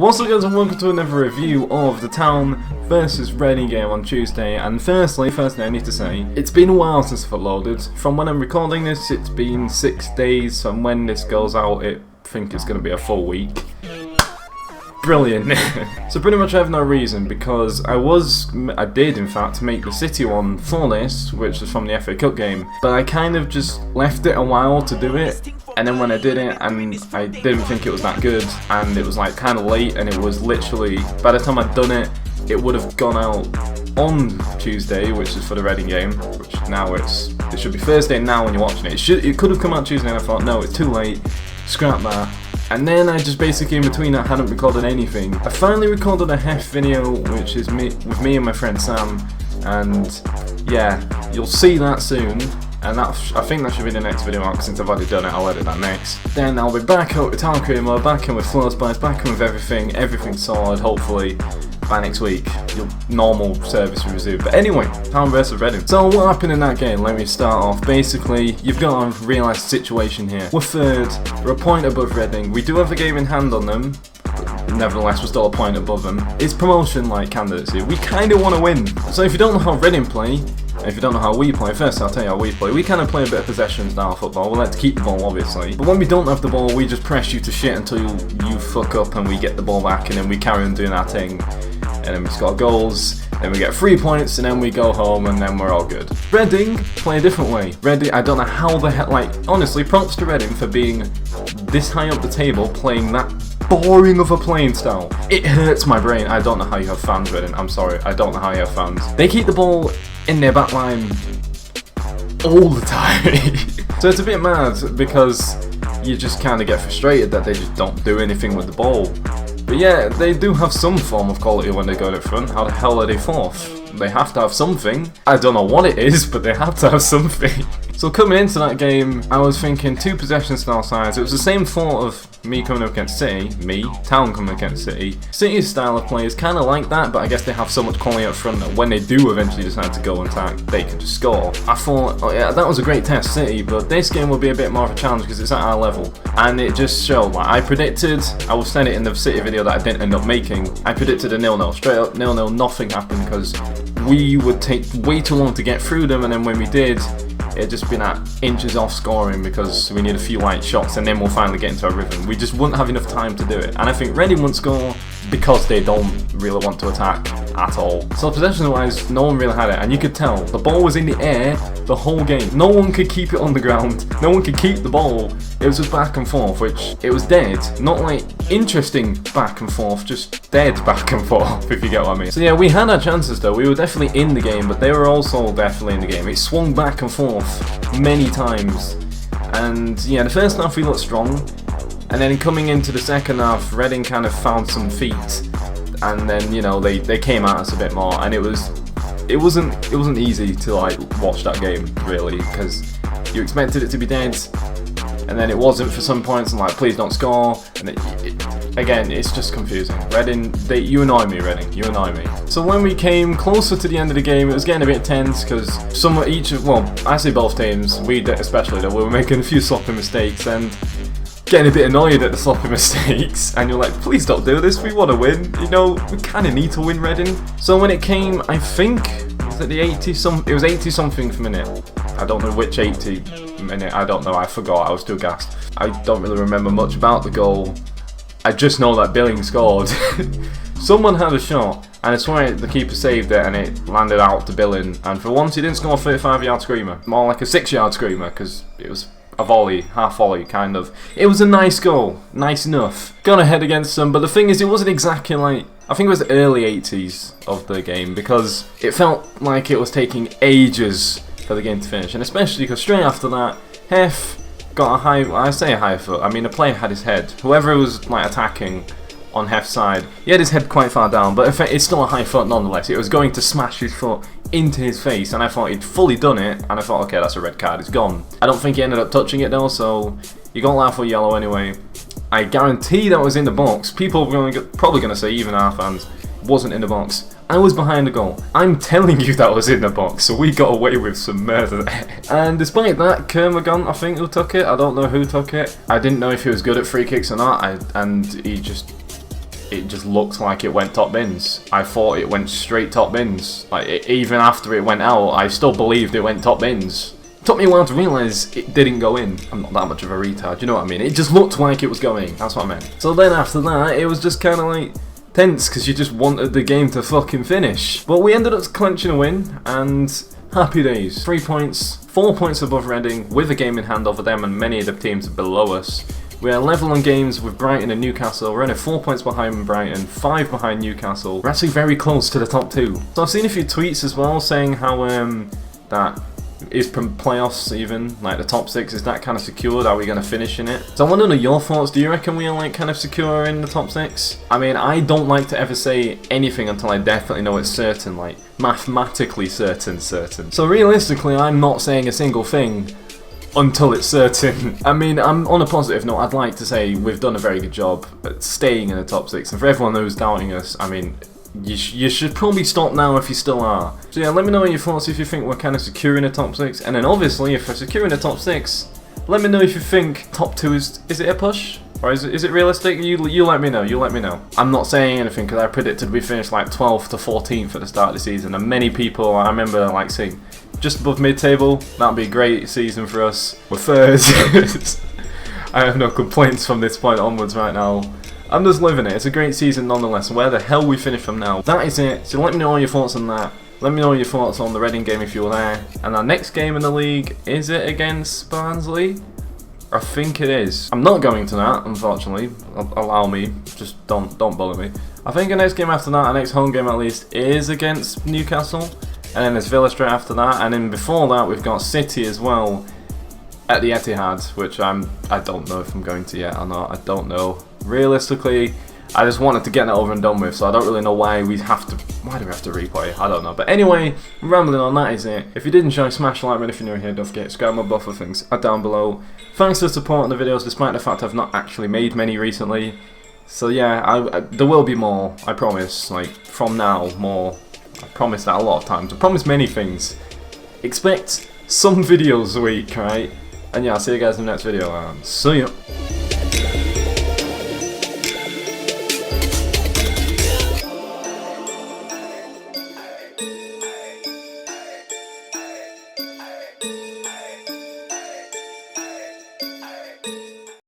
Once again, and welcome to another review of the Town versus Reading game on Tuesday. And firstly I need to say, it's been a while since I've uploaded. From when I'm recording this, it's been 6 days, and when this goes out, I think it's going to be a full week. Brilliant. So pretty much I have no reason, because I did in fact make the City one for this, which was from the FA Cup game, but I kind of just left it a while to do it, and then when I did it, and I didn't think it was that good, and it was like kind of late, and it was literally, by the time I'd done it, it would have gone out on Tuesday, which is for the Reading game, which now it should be Thursday now when you're watching it. It could have come out Tuesday, and I thought, no, it's too late, scrap that. And then I just basically in between that hadn't recorded anything. I finally recorded a HTAFC video, which is with me and my friend Sam, and yeah, you'll see that soon. And I think that should be the next video out, since I've already done it, I'll edit that next. Then I'll be back out with Town Creator Mode, back in with Flow Spice, back in with everything solid, hopefully by next week. Your normal service will resume. But anyway, Town versus Reading. So what happened in that game? Let me start off. Basically, you've got to realise the situation here. We're third, we're a point above Reading. We do have a game in hand on them, but nevertheless we're still a point above them. It's promotion-like candidacy. We kind of want to win. So if you don't know how Reading play, and if you don't know how we play, first I'll tell you how we play. We kind of play a bit of possession style football. We like to keep the ball, obviously. But when we don't have the ball, we just press you to shit until you fuck up and we get the ball back, and then we carry on doing our thing. And then we score goals, then we get 3 points, and then we go home, and then we're all good. Reading play a different way. Reading, I don't know how the hell, like, honestly, props to Reading for being this high up the table, playing that boring of a playing style. It hurts my brain. I don't know how you have fans, Reading. I'm sorry, I don't know how you have fans. They keep the ball in their back line all the time. So it's a bit mad, because you just kind of get frustrated that they just don't do anything with the ball. But yeah, they do have some form of quality when they go up front. How the hell are they fourth? They have to have something. I don't know what it is, but they have to have something. So coming into that game, I was thinking 2 possession style sides. It was the same thought of me coming up against City, Town coming against City. City's style of play is kind of like that, but I guess they have so much quality up front that when they do eventually decide to go and attack, they can just score. I thought, oh yeah, that was a great test, City, but this game will be a bit more of a challenge because it's at our level. And it just showed, like I predicted, I will send it in the City video that I didn't end up making, I predicted a 0-0, straight up 0-0, nothing happened because we would take way too long to get through them, and then when we did, it'd just been at inches off scoring because we need a few light shots and then we'll finally get into a rhythm. We just wouldn't have enough time to do it. And I think Reading won't score because they don't really want to attack at all. So possession-wise, no one really had it, and you could tell the ball was in the air the whole game. No one could keep it on the ground. No one could keep the ball. It was just back and forth, which it was dead. Not like interesting back and forth, just dead back and forth, if you get what I mean. So yeah, we had our chances though. We were definitely in the game, but they were also definitely in the game. It swung back and forth many times. And yeah, the first half we looked strong. And then coming into the second half, Reading kind of found some feet, and then you know they came at us a bit more, and it wasn't easy to like watch that game really, because you expected it to be dead, and then it wasn't for some points, and like please don't score, and again it's just confusing. Reading, you annoy me, Reading, you annoy me. So when we came closer to the end of the game, it was getting a bit tense because I say both teams, we especially, that we were making a few sloppy mistakes and getting a bit annoyed at the sloppy mistakes, and you're like, please don't do this, we want to win, you know, we kind of need to win, Reading. So when it came, I think, was it the 80 something minute, I don't know which 80 minute, I don't know, I forgot, I was too gassed. I don't really remember much about the goal, I just know that Billing scored. Someone had a shot, and I swear the keeper saved it and it landed out to Billing, and for once he didn't score a 35-yard screamer, more like a 6-yard screamer, because it was a volley, half volley kind of. It was a nice goal, nice enough. Gone ahead against them, but the thing is it wasn't exactly like, I think it was the early 80s of the game, because it felt like it was taking ages for the game to finish, and especially because straight after that, Hef got a high foot, I mean a player had his head, whoever was like attacking on Hef's side, he had his head quite far down, but it's still a high foot nonetheless. It was going to smash his foot into his face, and I thought he'd fully done it, and I thought, okay, that's a red card, it's gone. I don't think he ended up touching it though, so you got laugh for yellow anyway. I guarantee that was in the box. People were probably going to say, even our fans, wasn't in the box. I was behind the goal. I'm telling you that was in the box, so we got away with some murder there. And despite that, Kermagon, I think, who took it. I don't know who took it. I didn't know if he was good at free kicks or not, and he just it just looks like it went top bins. I thought it went straight top bins. Like, even after it went out, I still believed it went top bins. Took me a while to realise it didn't go in. I'm not that much of a retard, you know what I mean? It just looked like it was going, that's what I meant. So then after that, it was just kind of like tense, because you just wanted the game to fucking finish. But we ended up clenching a win, and happy days. 3 points, 4 points above Reading, with a game in hand over them and many of the teams below us. We are level on games with Brighton and Newcastle. We're only 4 points behind Brighton, 5 behind Newcastle. We're actually very close to the top 2. So I've seen a few tweets as well saying how that is playoffs even, like the top 6, is that kind of secured? Are we going to finish in it? So I want to know your thoughts. Do you reckon we are like kind of secure in the top 6? I mean, I don't like to ever say anything until I definitely know it's certain, like mathematically certain. So realistically, I'm not saying a single thing until it's certain. I mean, I'm on a positive note. I'd like to say we've done a very good job at staying in the top 6, and for everyone who's doubting us, I mean, you should probably stop now if you still are. So yeah, let me know your thoughts if you think we're kind of secure in the top 6, and then obviously if we're secure in the top 6, let me know if you think top 2 is it a push? Or is it realistic? You let me know, I'm not saying anything because I predicted we finished like 12th to 14th at the start of the season, and many people, I remember like saying, just above mid-table, that'd be a great season for us. We're third. I have no complaints from this point onwards right now. I'm just living it. It's a great season nonetheless. Where the hell we finish from now? That is it. So let me know all your thoughts on that. Let me know your thoughts on the Reading game if you were there. And our next game in the league, is it against Barnsley? I think it is. I'm not going to that, unfortunately. Allow me. Just don't bother me. I think the next game after that, our next home game at least, is against Newcastle. And then there's Villa straight after that. And then before that, we've got City as well at the Etihad, which I don't know if I'm going to yet or not. I don't know. Realistically, I just wanted to get it over and done with, so I don't really know why do we have to replay? I don't know. But anyway, rambling on, that is it. If you did enjoy, smash the like button. If you're new here, don't forget to subscribe. My buffer things are down below. Thanks for supporting the videos, despite the fact I've not actually made many recently. So yeah, there will be more, I promise. Like, from now, more. I promise that a lot of times. I promise many things. Expect some videos a week, right? And yeah, I'll see you guys in the next video, and see ya.